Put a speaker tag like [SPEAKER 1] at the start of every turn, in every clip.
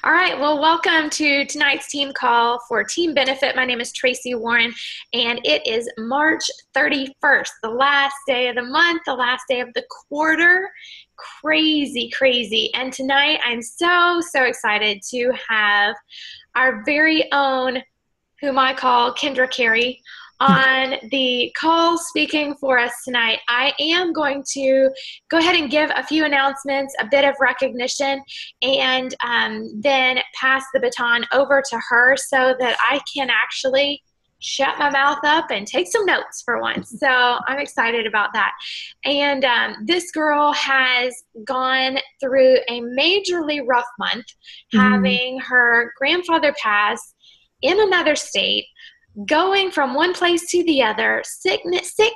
[SPEAKER 1] All right, well, welcome to tonight's team call for Team Benefit. My name is Traci Warren, and it is March 31st, the last day of the month, the last day of the quarter. Crazy, crazy. And tonight I'm so excited to have our very own, whom I call Kendra Carey, on the call speaking for us tonight. I am going to go ahead and give a few announcements, a bit of recognition, and then pass the baton over to her so that I can actually shut my mouth up and take some notes for once. So I'm excited about that. And this girl has gone through a majorly rough month, having her grandfather pass in another state, going from one place to the other, sick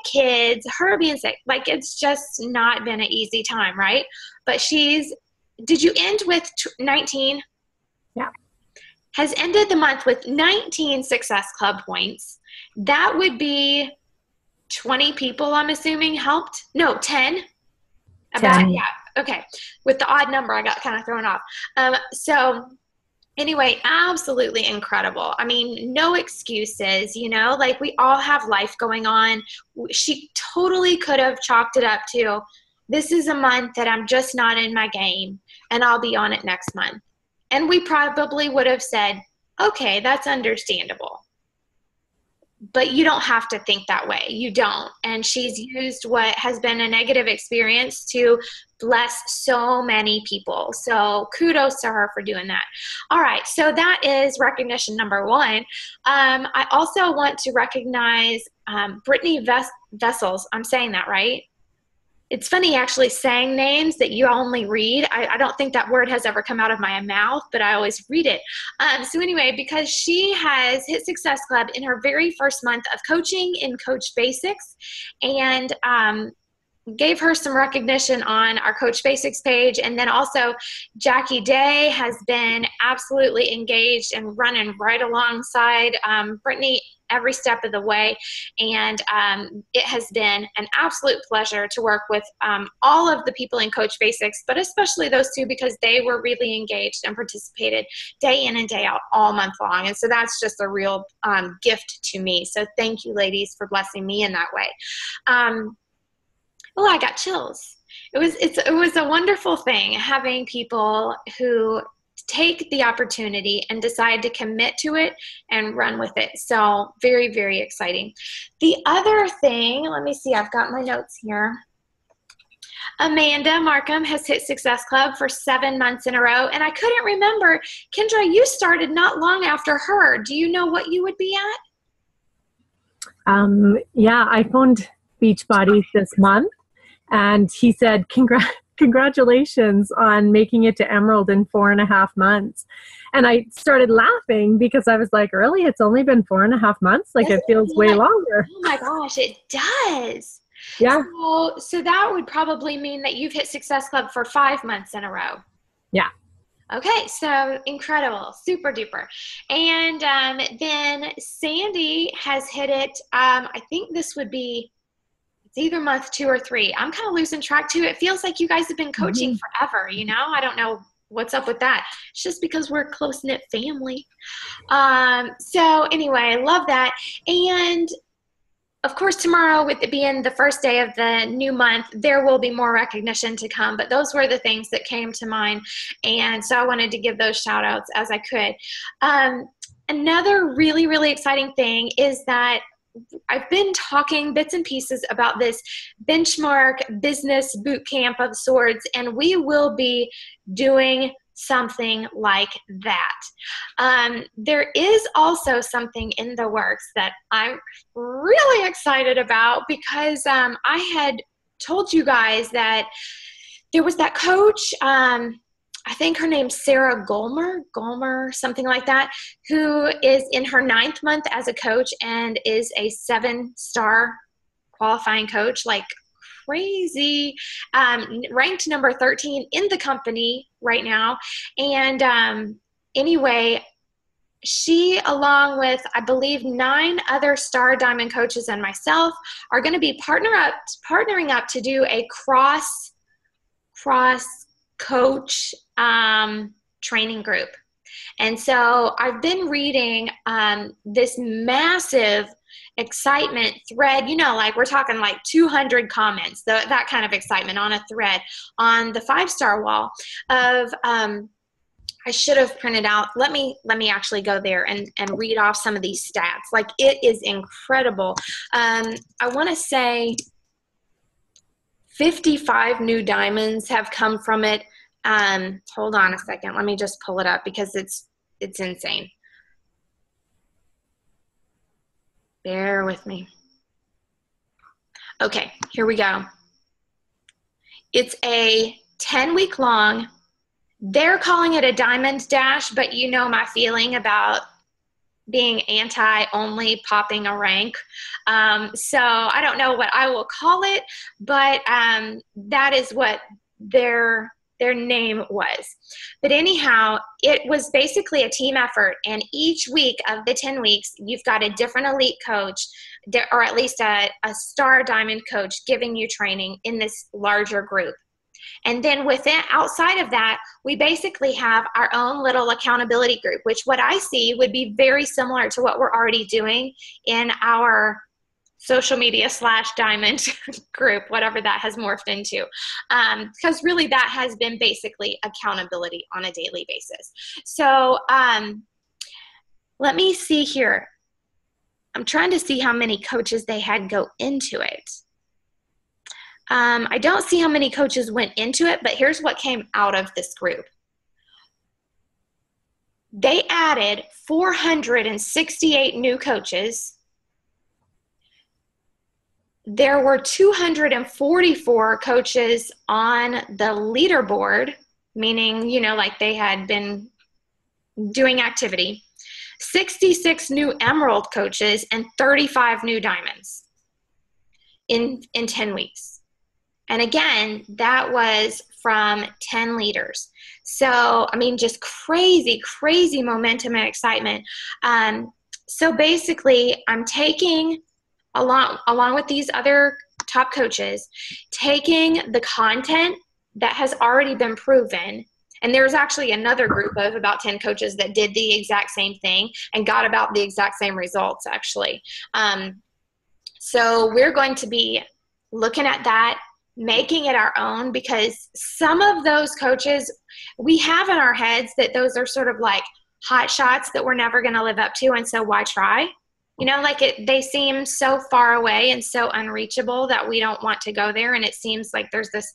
[SPEAKER 1] kids, her being sick. Like, it's just not been an easy time, right? But did you end with 19?
[SPEAKER 2] Yeah.
[SPEAKER 1] Has ended the month with 19 Success Club points. That would be 20 people, I'm assuming, helped. No, 10.
[SPEAKER 2] 10.
[SPEAKER 1] Yeah. Okay. With the odd number, I got kind of thrown off. Anyway, absolutely incredible. I mean, no excuses, like we all have life going on. She totally could have chalked it up to, this is a month that I'm just not in my game and I'll be on it next month. And we probably would have said, okay, that's understandable. But you don't have to think that way. You don't. And she's used what has been a negative experience to bless so many people. So kudos to her for doing that. All right. So that is recognition number one. I also want to recognize Brittany Vessels. I'm saying that right? It's funny actually saying names that you only read. I don't think that word has ever come out of my mouth, but I always read it. So anyway, because she has hit Success Club in her very first month of coaching in Coach Basics, and gave her some recognition on our Coach Basics page. And then also Jackie Day has been absolutely engaged and running right alongside Brittany every step of the way. And it has been an absolute pleasure to work with all of the people in Coach Basics, but especially those two, because they were really engaged and participated day in and day out all month long. And so that's just a real gift to me. So thank you, ladies, for blessing me in that way. I got chills. It was a wonderful thing having people who take the opportunity and decide to commit to it and run with it. So very, very exciting. The other thing, let me see, I've got my notes here. Amanda Markham has hit Success Club for 7 months in a row, and I couldn't remember. Kendra, you started not long after her. Do you know what you would be at?
[SPEAKER 2] Yeah, I phoned Beachbody this month, and he said, congratulations on making it to Emerald in 4.5 months. And I started laughing because I was like, really? It's only been 4.5 months? Like, it feels way longer.
[SPEAKER 1] Oh my gosh, it does.
[SPEAKER 2] Yeah.
[SPEAKER 1] So that would probably mean that you've hit Success Club for 5 months in a row.
[SPEAKER 2] Yeah.
[SPEAKER 1] Okay, so incredible, super duper. And then Sandy has hit it, I think this would be, it's either month 2 or 3. I'm kind of losing track too. It feels like you guys have been coaching forever, I don't know what's up with that. It's just because we're a close-knit family. So anyway, I love that. And of course, tomorrow, with it being the first day of the new month, there will be more recognition to come. But those were the things that came to mind. And so I wanted to give those shout outs as I could. Another really, really exciting thing is that I've been talking bits and pieces about this benchmark business boot camp of sorts, and we will be doing something like that. There is also something in the works that I'm really excited about, because I had told you guys that there was that coach, I think her name's Sarah Gulmer, something like that, who is in her 9th month as a coach and is a 7-star qualifying coach, like crazy, ranked number 13 in the company right now. And anyway, she, along with, I believe, 9 other Star Diamond coaches and myself, are going to be partnering up to do a cross coach training group. And so I've been reading this massive excitement thread, like we're talking like 200 comments, that kind of excitement on a thread on the 5-star wall of, I should have printed out. Let me actually go there and read off some of these stats. Like, it is incredible. I want to say 55 new diamonds have come from it. Hold on a second. Let me just pull it up because it's insane. Bear with me. Okay, here we go. It's a 10-week long. They're calling it a diamond dash, but you know my feeling about being anti-only popping a rank. So I don't know what I will call it, but that is what their name was. But anyhow, it was basically a team effort, and each week of the 10 weeks, you've got a different elite coach, or at least a star diamond coach giving you training in this larger group. And then outside of that, we basically have our own little accountability group, which what I see would be very similar to what we're already doing in our social media / diamond group, whatever that has morphed into. Because really that has been basically accountability on a daily basis. So let me see here. I'm trying to see how many coaches they had go into it. I don't see how many coaches went into it, but here's what came out of this group. They added 468 new coaches. There were 244 coaches on the leaderboard, meaning, like they had been doing activity. 66 new emerald coaches and 35 new diamonds in 10 weeks. And again, that was from 10 leaders. So, just crazy, crazy momentum and excitement. So basically, I'm taking, along with these other top coaches, taking the content that has already been proven. And there's actually another group of about 10 coaches that did the exact same thing and got about the exact same results, actually. So we're going to be looking at that, making it our own, because some of those coaches we have in our heads that those are sort of like hot shots that we're never going to live up to. And so why try? They seem so far away and so unreachable that we don't want to go there. And it seems like there's this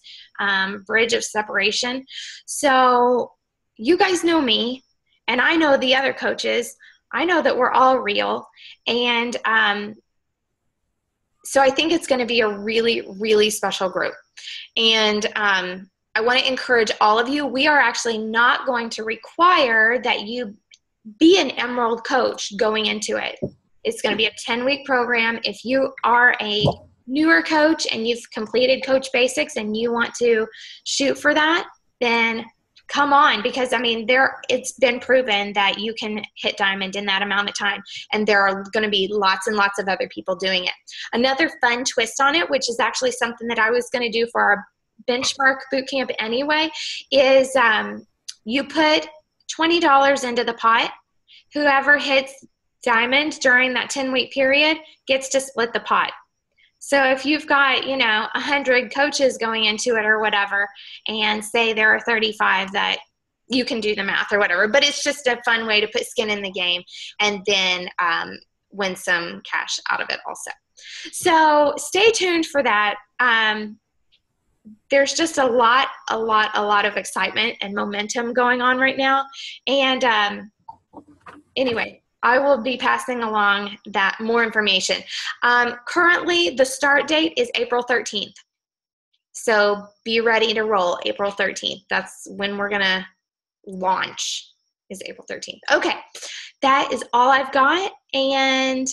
[SPEAKER 1] bridge of separation. So you guys know me, and I know the other coaches. I know that we're all real. And so I think it's going to be a really, really special group. And I want to encourage all of you. We are actually not going to require that you be an Emerald coach going into it. It's going to be a 10-week program. If you are a newer coach and you've completed Coach Basics and you want to shoot for that, then come on, because it's been proven that you can hit diamond in that amount of time, and there are going to be lots and lots of other people doing it. Another fun twist on it, which is actually something that I was going to do for our benchmark boot camp anyway, is you put $20 into the pot. Whoever hits diamond during that 10-week period gets to split the pot. So if you've got, 100 coaches going into it or whatever, and say there are 35, that you can do the math or whatever, but it's just a fun way to put skin in the game and then win some cash out of it also. So stay tuned for that. There's just a lot of excitement and momentum going on right now. And anyway, I will be passing along that more information. Currently, the start date is April 13th. So be ready to roll April 13th. That's when we're going to launch, is April 13th. Okay, that is all I've got. And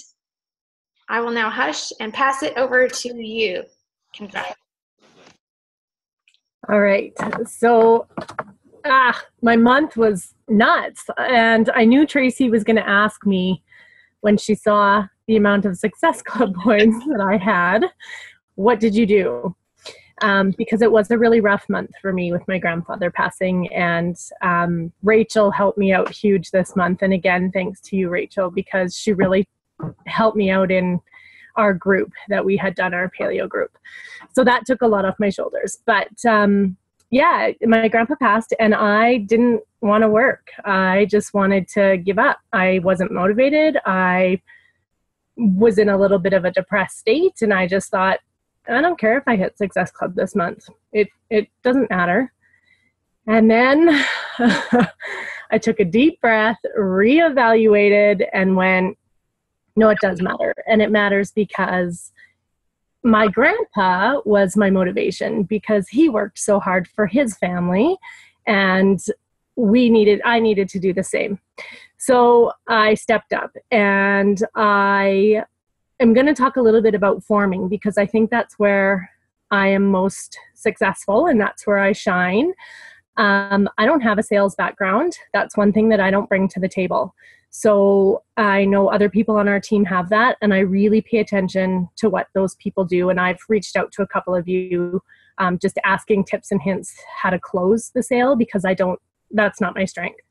[SPEAKER 1] I will now hush and pass it over to you, Kendra.
[SPEAKER 2] All right. So my month was nuts, and I knew Traci was going to ask me when she saw the amount of Success Club points that I had, what did you do? because it was a really rough month for me with my grandfather passing. And Rachel helped me out huge this month. And again, thanks to you, Rachel, because she really helped me out in our group that we had done, our paleo group. So that took a lot off my shoulders. But yeah, my grandpa passed and I didn't want to work. I just wanted to give up. I wasn't motivated. I was in a little bit of a depressed state, and I just thought, I don't care if I hit Success Club this month. It doesn't matter. And then I took a deep breath, reevaluated, and went, no, it does matter. And it matters because my grandpa was my motivation, because he worked so hard for his family, and I needed to do the same. So I stepped up, and I am going to talk a little bit about forming, because I think that's where I am most successful and that's where I shine. I don't have a sales background. That's one thing that I don't bring to the table. So I know other people on our team have that, and I really pay attention to what those people do. And I've reached out to a couple of you just asking tips and hints how to close the sale, because that's not my strength.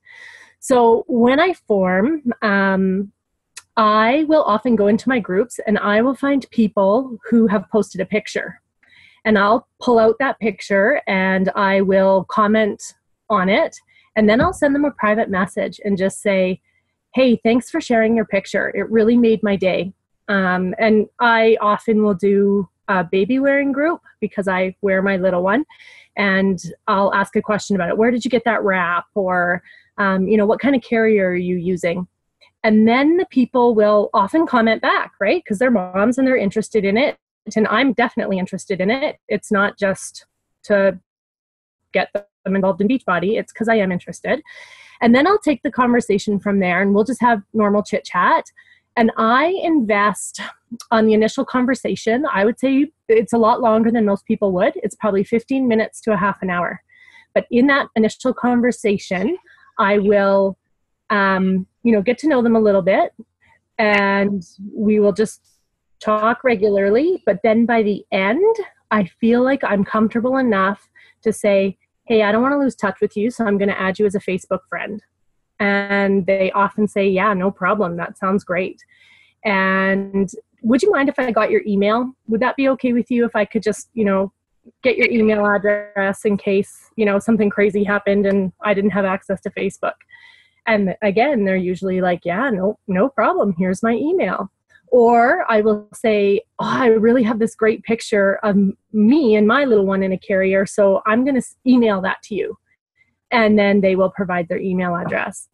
[SPEAKER 2] So when I form, I will often go into my groups and I will find people who have posted a picture, and I'll pull out that picture and I will comment on it. And then I'll send them a private message and just say, hey, thanks for sharing your picture. It really made my day. And I often will do a baby wearing group, because I wear my little one, and I'll ask a question about it. Where did you get that wrap? Or, what kind of carrier are you using? And then the people will often comment back, right? Because they're moms and they're interested in it. And I'm definitely interested in it. It's not just to get them involved in Beachbody. It's because I am interested. And then I'll take the conversation from there, and we'll just have normal chit chat. And I invest on the initial conversation. I would say it's a lot longer than most people would. It's probably 15 minutes to a half an hour. But in that initial conversation, I will, get to know them a little bit, and we will just talk regularly. But then by the end, I feel like I'm comfortable enough to say, hey, I don't want to lose touch with you, so I'm going to add you as a Facebook friend. And they often say, yeah, no problem. That sounds great. And would you mind if I got your email? Would that be okay with you if I could just, get your email address in case, something crazy happened and I didn't have access to Facebook? And again, they're usually like, yeah, no problem. Here's my email. Or I will say, oh, I really have this great picture of me and my little one in a carrier, so I'm going to email that to you. And then they will provide their email address.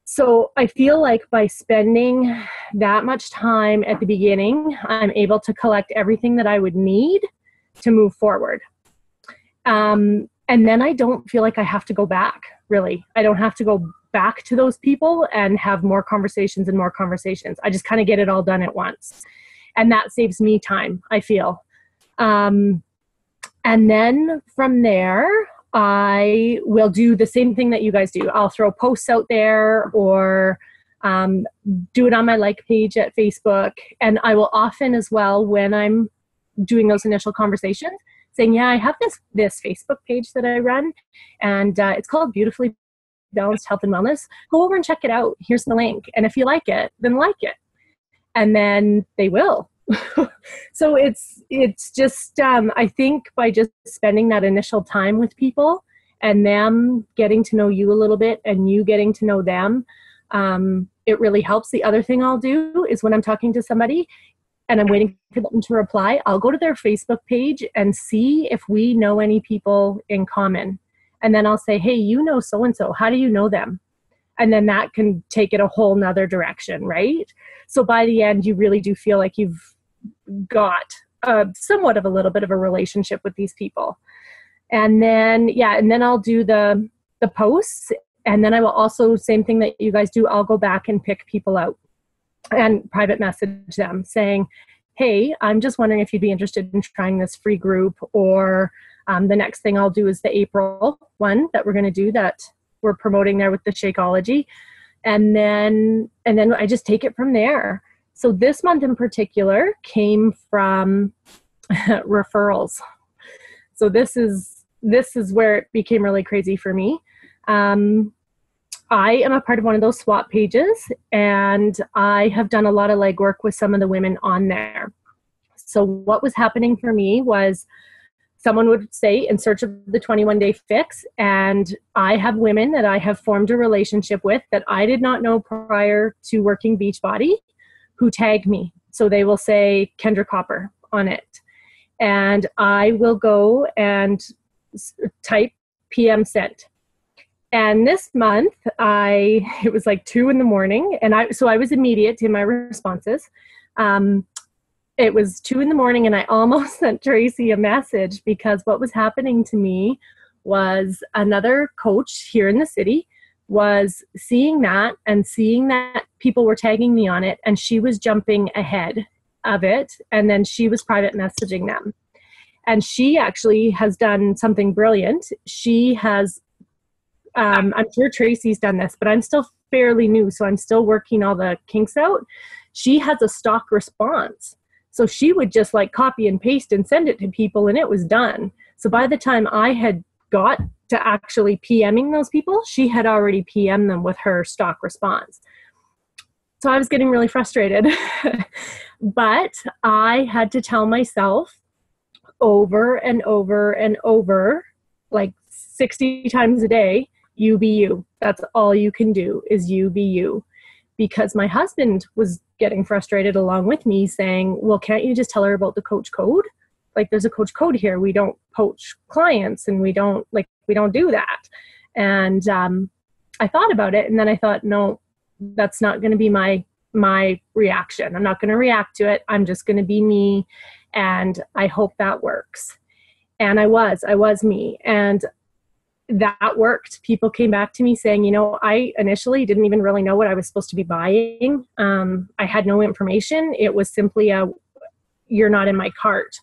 [SPEAKER 2] So I feel like by spending that much time at the beginning, I'm able to collect everything that I would need to move forward. And then I don't feel like I have to go back, really. I don't have to go back to those people and have more conversations and more conversations. I just kind of get it all done at once. And that saves me time, I feel. And then from there, I will do the same thing that you guys do. I'll throw posts out there, or do it on my like page at Facebook. And I will often as well, when I'm doing those initial conversations, saying, yeah, I have this Facebook page that I run, and it's called Beautifully Balanced Health and Wellness. Go over and check it out. Here's the link. And if you like it, then like it. And then they will. So it's just, I think by just spending that initial time with people and them getting to know you a little bit and you getting to know them, it really helps. The other thing I'll do is when I'm talking to somebody and I'm waiting for them to reply, I'll go to their Facebook page and see if we know any people in common. And then I'll say, hey, so-and-so, how do you know them? And then that can take it a whole nother direction, right? So by the end, you really do feel like you've got somewhat of a little bit of a relationship with these people. And then, I'll do the posts. And then I will also, same thing that you guys do, I'll go back and pick people out and private message them saying, hey, I'm just wondering if you'd be interested in trying this free group, or the next thing I'll do is the April one that we're going to do that we're promoting there with the Shakeology. And then I just take it from there. So this month in particular came from referrals. So this is where it became really crazy for me. I am a part of one of those swap pages, and I have done a lot of legwork with some of the women on there. So what was happening for me was someone would say in search of the 21-day fix, and I have women that I have formed a relationship with that I did not know prior to working Beachbody who tag me. So they will say Kendra Copper on it. And I will go and type PM sent. And this month, it was like 2 a.m, and I was immediate in my responses. It was 2 a.m, and I almost sent Traci a message, because what was happening to me was another coach here in the city was seeing that people were tagging me on it, and she was jumping ahead of it, and then she was private messaging them. And she actually has done something brilliant. She has I'm sure Traci's done this, but I'm still fairly new, so I'm still working all the kinks out. She has a stock response. So she would just like copy and paste and send it to people, and it was done. So by the time I had got to actually PMing those people, she had already PM'd them with her stock response. So I was getting really frustrated. But I had to tell myself over and over and over, like 60 times a day, you be you. That's all you can do, is you be you. Because my husband was getting frustrated along with me, saying, well, can't you just tell her about the coach code? Like, there's a coach code here. We don't poach clients, and we don't do that. And I thought about it, and then I thought, no, that's not going to be my reaction. I'm not going to react to it. I'm just going to be me. And I hope that works. And I was me. And that worked. People came back to me saying, I initially didn't even really know what I was supposed to be buying. I had no information. It was simply you're not in my cart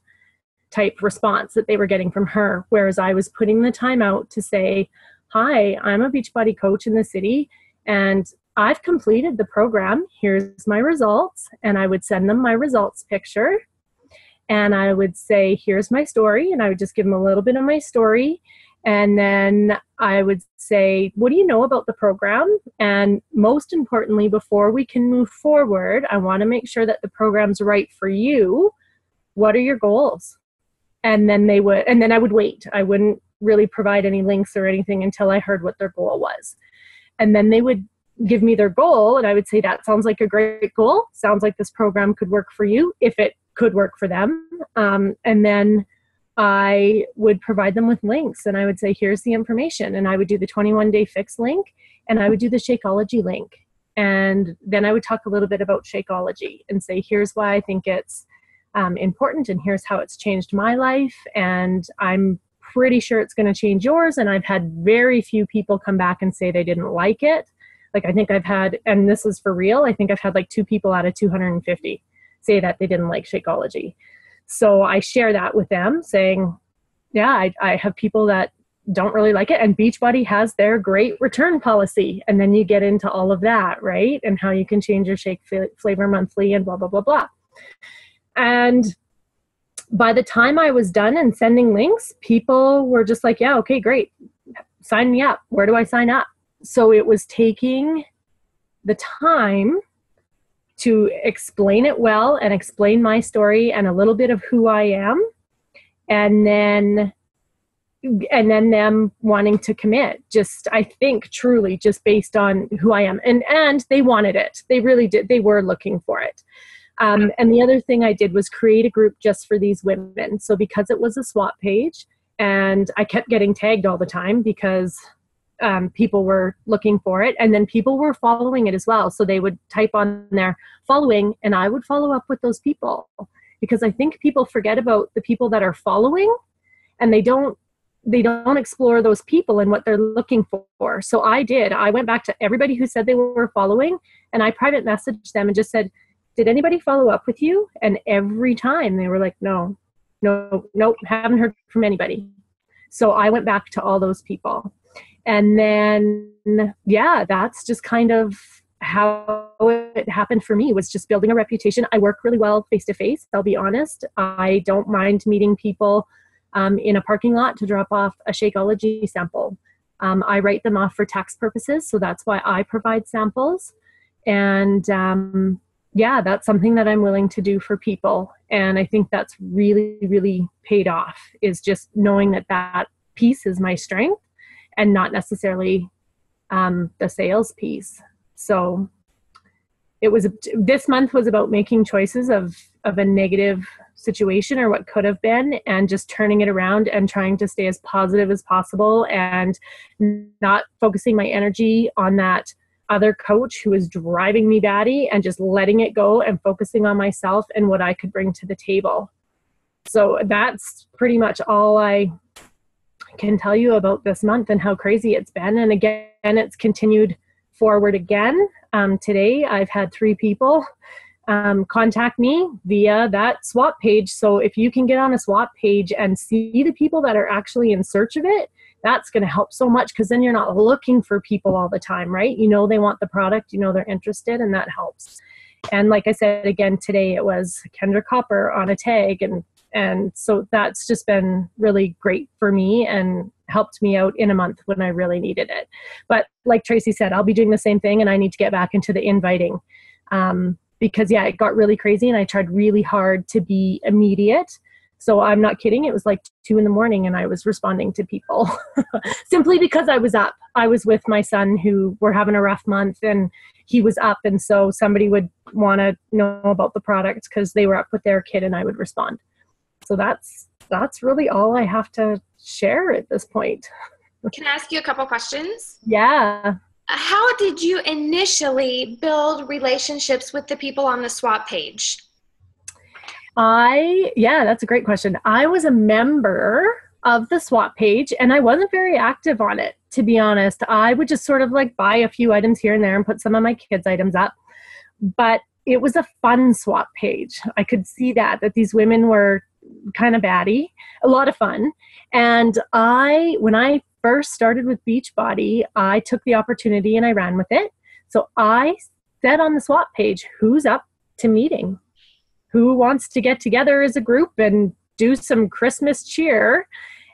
[SPEAKER 2] type response that they were getting from her. Whereas I was putting the time out to say, hi, I'm a Beachbody coach in the city, and I've completed the program. Here's my results. And I would send them my results picture. And I would say, here's my story. And I would just give them a little bit of my story. And then I would say, what do you know about the program? And most importantly, before we can move forward, I want to make sure that the program's right for you. What are your goals? And then I would wait. I wouldn't really provide any links or anything until I heard what their goal was. And then they would give me their goal, and I would say, that sounds like a great goal. Sounds like this program could work for you, if it could work for them. And then I would provide them with links, and I would say, here's the information. And I would do the 21-day fix link, and I would do the Shakeology link. And then I would talk a little bit about Shakeology and say, here's why I think it's important, and here's how it's changed my life. And I'm pretty sure it's going to change yours. And I've had very few people come back and say they didn't like it. Like, I think I've had, and this is for real, I think I've had like 2 people out of 250 say that they didn't like Shakeology. So I share that with them, saying, yeah, I have people that don't really like it, and Beachbody has their great return policy. And then you get into all of that, right? And how you can change your shake flavor monthly and blah, blah, blah, blah. And by the time I was done and sending links, people were just like, yeah, okay, great. Sign me up. Where do I sign up? So it was taking the time to explain it well and explain my story and a little bit of who I am, and then them wanting to commit, just, I think, truly just based on who I am. And they wanted it. They really did. They were looking for it. And the other thing I did was create a group just for these women. So because it was a swap page, and I kept getting tagged all the time because people were looking for it, and then people were following it as well. So they would type on their following, and I would follow up with those people, because I think people forget about the people that are following, and they don't explore those people and what they're looking for. So I went back to everybody who said they were following, and I private messaged them and just said, did anybody follow up with you? And every time they were like, no, haven't heard from anybody. So I went back to all those people. And then, yeah, that's just kind of how it happened for me, was just building a reputation. I work really well face-to-face, I'll be honest. I don't mind meeting people in a parking lot to drop off a Shakeology sample. I write them off for tax purposes, so that's why I provide samples. And yeah, that's something that I'm willing to do for people. And I think that's really, really paid off, is just knowing that that piece is my strength and not necessarily the sales piece. So this month was about making choices of a negative situation or what could have been, and just turning it around and trying to stay as positive as possible and not focusing my energy on that other coach who was driving me batty, and just letting it go and focusing on myself and what I could bring to the table. So that's pretty much all I can tell you about this month and how crazy it's been. And again, it's continued forward again. Today, I've had 3 people contact me via that swap page. So if you can get on a swap page and see the people that are actually in search of it, that's going to help so much, because then you're not looking for people all the time, right? You know they want the product, you know they're interested, and that helps. And like I said, again, today it was Kendra Copper on a tag, and so that's just been really great for me and helped me out in a month when I really needed it. But like Traci said, I'll be doing the same thing, and I need to get back into the inviting because yeah, it got really crazy, and I tried really hard to be immediate. So I'm not kidding. It was like 2 a.m. and I was responding to people simply because I was up. I was with my son who were having a rough month, and he was up. And so somebody would want to know about the product because they were up with their kid, and I would respond. So that's really all I have to share at this point.
[SPEAKER 1] Can I ask you a couple questions?
[SPEAKER 2] Yeah.
[SPEAKER 1] How did you initially build relationships with the people on the swap page?
[SPEAKER 2] Yeah, that's a great question. I was a member of the swap page, and I wasn't very active on it, to be honest. I would just sort of like buy a few items here and there and put some of my kids' items up. But it was a fun swap page. I could see that these women were kind of batty, a lot of fun. And when I first started with Beachbody, I took the opportunity and I ran with it. So I said on the swap page, who's up to meeting? Who wants to get together as a group and do some Christmas cheer?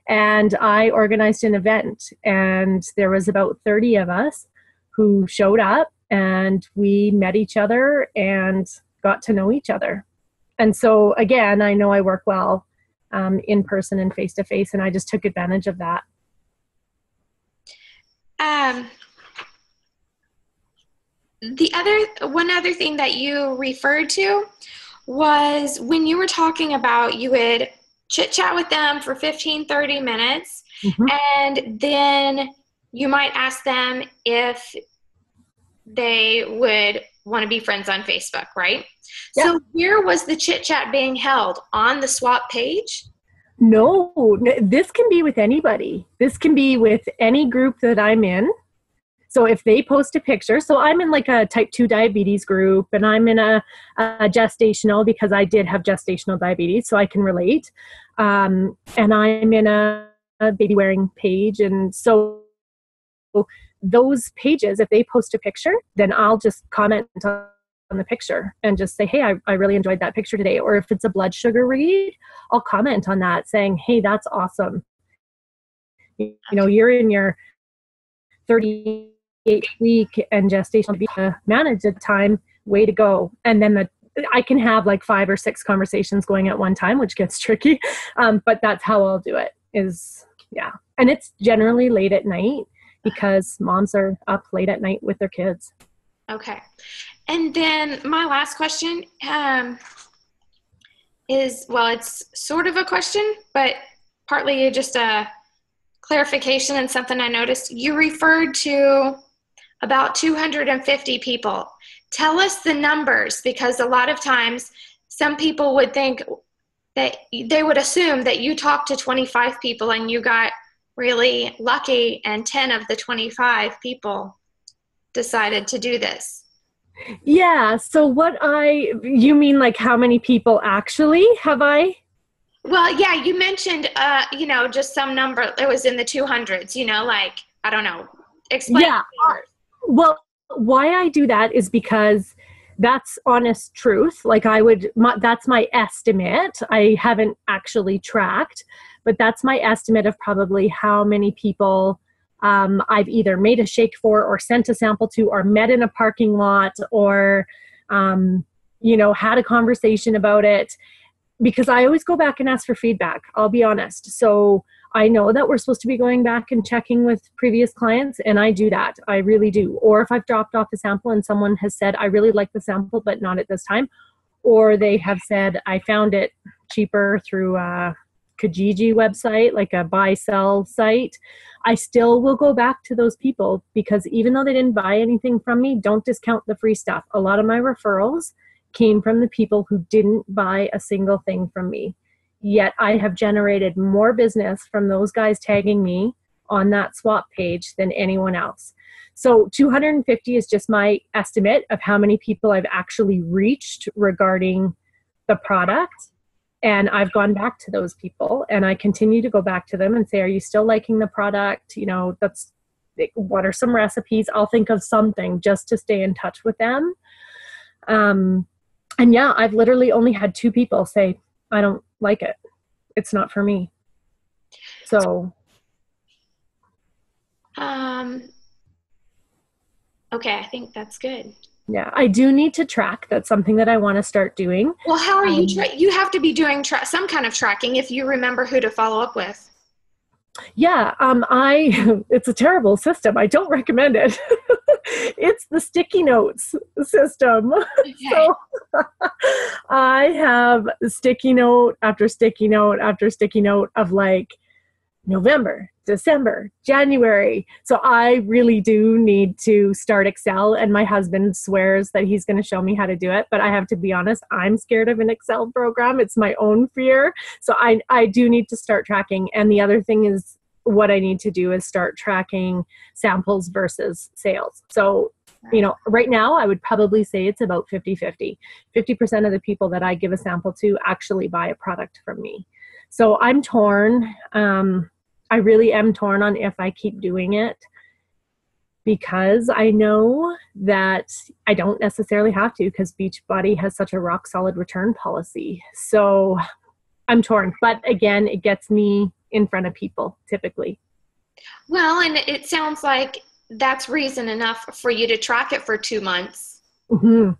[SPEAKER 2] And I organized an event, and there was about 30 of us who showed up, and we met each other and got to know each other. And so again, I know I work well in person and face to face, and I just took advantage of that.
[SPEAKER 1] One other thing that you referred to was when you were talking about you would chit chat with them for 15-30 minutes, and then you might ask them if they would want to be friends on Facebook, right? Yeah. So where was the chit chat being held? On the swap page?
[SPEAKER 2] No, this can be with anybody. This can be with any group that I'm in. So if they post a picture, so I'm in like a type 2 diabetes group, and I'm in a gestational, because I did have gestational diabetes, so I can relate. And I'm in a baby wearing page. And so those pages, if they post a picture, then I'll just comment on the picture and just say, hey, I really enjoyed that picture today. Or if it's a blood sugar read, I'll comment on that saying, hey, that's awesome. You know, you're in your 38-week and gestational manage at the time, way to go. And then I can have like 5 or 6 conversations going at one time, which gets tricky. But that's how I'll do it yeah. And it's generally late at night, because moms are up late at night with their kids.
[SPEAKER 1] Okay. And then my last question is, well, it's sort of a question, but partly just a clarification and something I noticed. You referred to about 250 people. Tell us the numbers, because a lot of times some people would think that they would assume that you talked to 25 people and you got really lucky and 10 of the 25 people decided to do this.
[SPEAKER 2] Yeah. So you mean like how many people actually have I?
[SPEAKER 1] Well, yeah, you mentioned, just some number. It was in the 200s, like, I don't know. Explain.
[SPEAKER 2] Yeah. Well, why I do that is because that's honest truth. Like that's my estimate. I haven't actually tracked, but that's my estimate of probably how many people I've either made a shake for or sent a sample to or met in a parking lot or, had a conversation about it, because I always go back and ask for feedback. I'll be honest. So I know that we're supposed to be going back and checking with previous clients, and I do that. I really do. Or if I've dropped off a sample and someone has said, I really like the sample, but not at this time. Or they have said, I found it cheaper through a Kijiji website, like a buy-sell site. I still will go back to those people, because even though they didn't buy anything from me, don't discount the free stuff. A lot of my referrals came from the people who didn't buy a single thing from me. Yet I have generated more business from those guys tagging me on that swap page than anyone else. So 250 is just my estimate of how many people I've actually reached regarding the product. And I've gone back to those people, and I continue to go back to them and say, are you still liking the product? What are some recipes? I'll think of something just to stay in touch with them. And yeah, I've literally only had 2 people say, I don't like it. It's not for me. So.
[SPEAKER 1] Okay, I think that's good.
[SPEAKER 2] Yeah, I do need to track. That's something that I want to start doing.
[SPEAKER 1] Well, how are you? You have to be doing some kind of tracking if you remember who to follow up with.
[SPEAKER 2] Yeah, it's a terrible system. I don't recommend it. It's the sticky notes system. Okay. So I have sticky note after sticky note after sticky note of like November, December, January. So I really do need to start Excel, and my husband swears that he's going to show me how to do it. But I have to be honest, I'm scared of an Excel program. It's my own fear. So I do need to start tracking. And the other thing is, what I need to do is start tracking samples versus sales. So, right now I would probably say it's about 50-50. 50% of the people that I give a sample to actually buy a product from me. So I'm torn. I really am torn on if I keep doing it, because I know that I don't necessarily have to, because Beachbody has such a rock solid return policy. So I'm torn, but again, it gets me in front of people typically.
[SPEAKER 1] Well, and it sounds like that's reason enough for you to track it for 2 months.
[SPEAKER 2] Mm-hmm.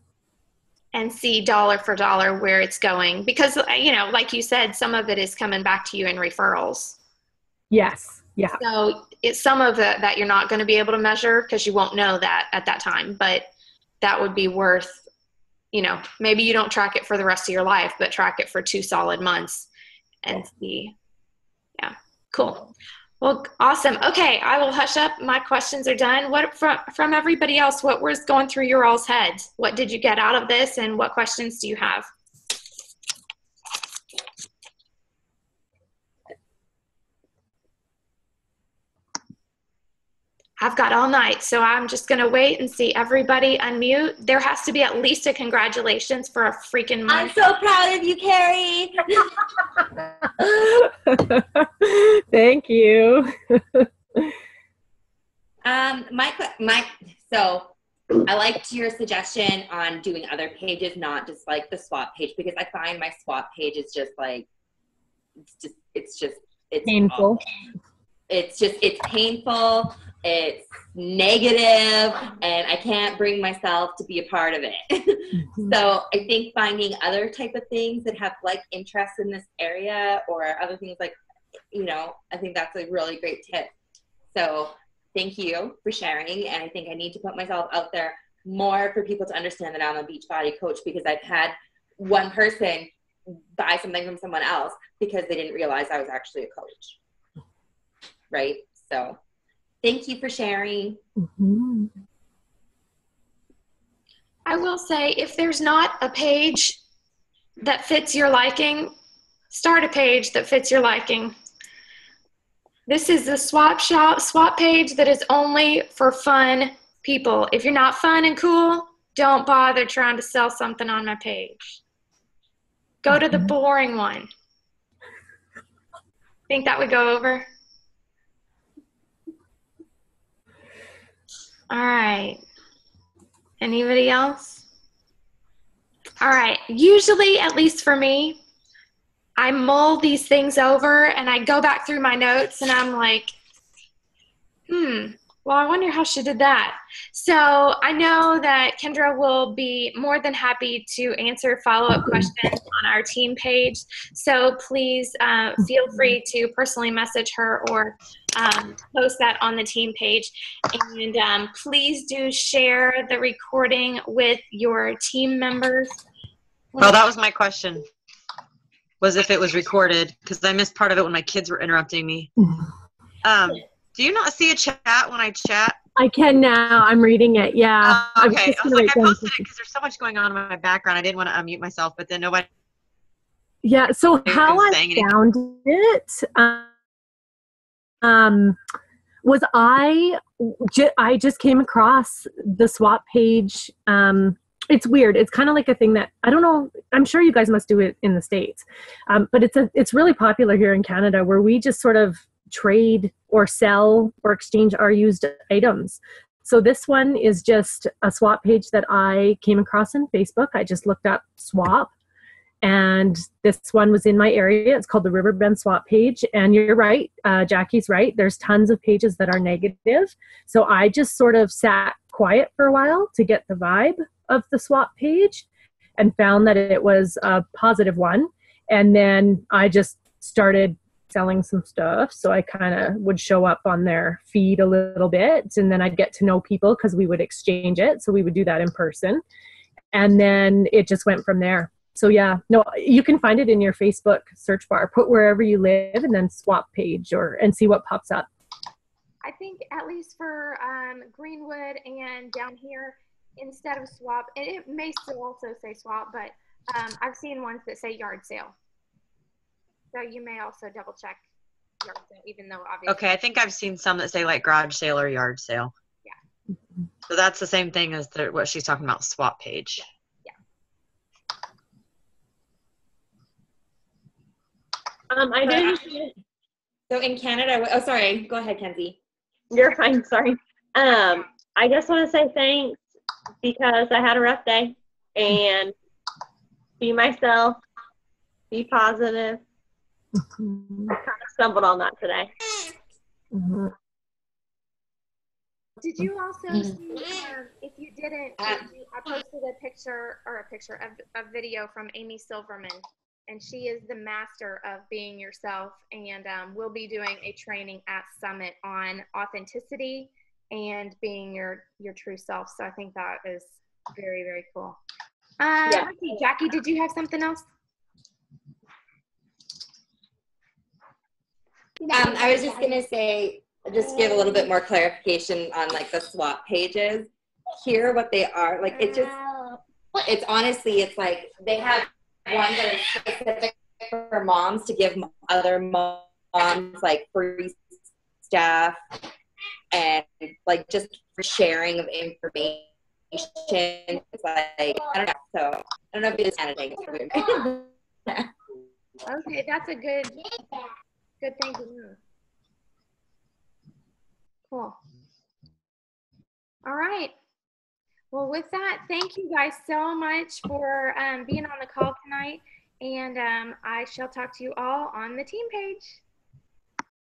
[SPEAKER 1] And see dollar for dollar where it's going, because like you said, some of it is coming back to you in referrals.
[SPEAKER 2] Yes. Yeah.
[SPEAKER 1] So it's some of it that you're not going to be able to measure because you won't know that at that time, but that would be worth, maybe you don't track it for the rest of your life, but track it for 2 solid months and see. Yeah. Cool. Well, awesome. Okay. I will hush up. My questions are done. What from everybody else, what was going through your all's heads? What did you get out of this, and what questions do you have? I've got all night, so I'm just going to wait and see everybody unmute. There has to be at least a congratulations for a freaking month.
[SPEAKER 3] I'm so proud of you, Carrie.
[SPEAKER 2] Thank you.
[SPEAKER 3] So I liked your suggestion on doing other pages, not just like the swap page, because I find my swap page is just like, it's
[SPEAKER 2] painful.
[SPEAKER 3] Awful. It's painful. It's negative, and I can't bring myself to be a part of it. Mm-hmm. So I think finding other type of things that have like interest in this area, or other things like, I think that's a really great tip. So thank you for sharing. And I think I need to put myself out there more for people to understand that I'm a Beachbody coach, because I've had one person buy something from someone else because they didn't realize I was actually a coach. Right? So thank you for sharing.
[SPEAKER 2] Mm-hmm.
[SPEAKER 1] I will say, if there's not a page that fits your liking, start a page that fits your liking. This is the swap page that is only for fun people. If you're not fun and cool, don't bother trying to sell something on my page. Go to the boring one. Think that would go over? All right. Anybody else? All right. Usually, at least for me, I mull these things over and I go back through my notes and I'm like, well, I wonder how she did that. So I know that Kendra will be more than happy to answer follow-up questions on our team page. So please feel free to personally message her or post that on the team page. And please do share the recording with your team members.
[SPEAKER 4] Oh, that was my question. Was if it was recorded, because I missed part of it when my kids were interrupting me. Do you not see a chat when I chat?
[SPEAKER 2] I can now. I'm reading it. Yeah.
[SPEAKER 4] Okay. I was like, I posted it because there's so much going on in my background. I didn't want to unmute myself, but then nobody.
[SPEAKER 2] Yeah. So how I found it was I just came across the swap page. It's weird. It's kind of like a thing that I don't know. I'm sure you guys must do it in the States, but it's really popular here in Canada, where we just sort of trade or sell or exchange our used items. So this one is just a swap page that I came across on Facebook. I just looked up swap, and this one was in my area. It's called the Riverbend Swap page. And you're right, Jackie's right. There's tons of pages that are negative. So I just sort of sat quiet for a while to get the vibe of the swap page and found that it was a positive one. And then I just started selling some stuff. So I kind of would show up on their feed a little bit, and then I'd get to know people because we would exchange it. So we would do that in person. And then it just went from there. So yeah, no, you can find it in your Facebook search bar. Put wherever you live and then swap page and see what pops up.
[SPEAKER 1] I think at least for Greenwood and down here, instead of swap, and it may still also say swap, but I've seen ones that say yard sale. So you may also double check yard sale, even though obviously.
[SPEAKER 4] Okay, I think I've seen some that say like garage sale or yard sale.
[SPEAKER 1] Yeah.
[SPEAKER 4] So that's the same thing as what she's talking about, swap page.
[SPEAKER 1] Yeah.
[SPEAKER 5] I did.
[SPEAKER 3] So in Canada, oh, sorry. Go ahead, Kenzie.
[SPEAKER 5] You're fine. Sorry. I just want to say thanks because I had a rough day, and be myself, be positive. I kind of stumbled on that today.
[SPEAKER 1] Did you also see, if you didn't, I posted a video from Amy Silverman, and she is the master of being yourself, and we'll be doing a training at Summit on authenticity and being your true self. So I think that is very, very cool.
[SPEAKER 5] Yeah.
[SPEAKER 1] Okay, Jackie, did you have something else?
[SPEAKER 3] I was just gonna say, just give a little bit more clarification on like the swap pages. Here, what they are, like it's honestly, it's like they have one that is specific for moms to give other moms like free stuff and like just for sharing of information. It's like I don't know. So I don't know if it's anything.
[SPEAKER 1] Okay, that's a good thing to know. Cool. All right. Well, with that, thank you guys so much for being on the call tonight, and I shall talk to you all on the team page.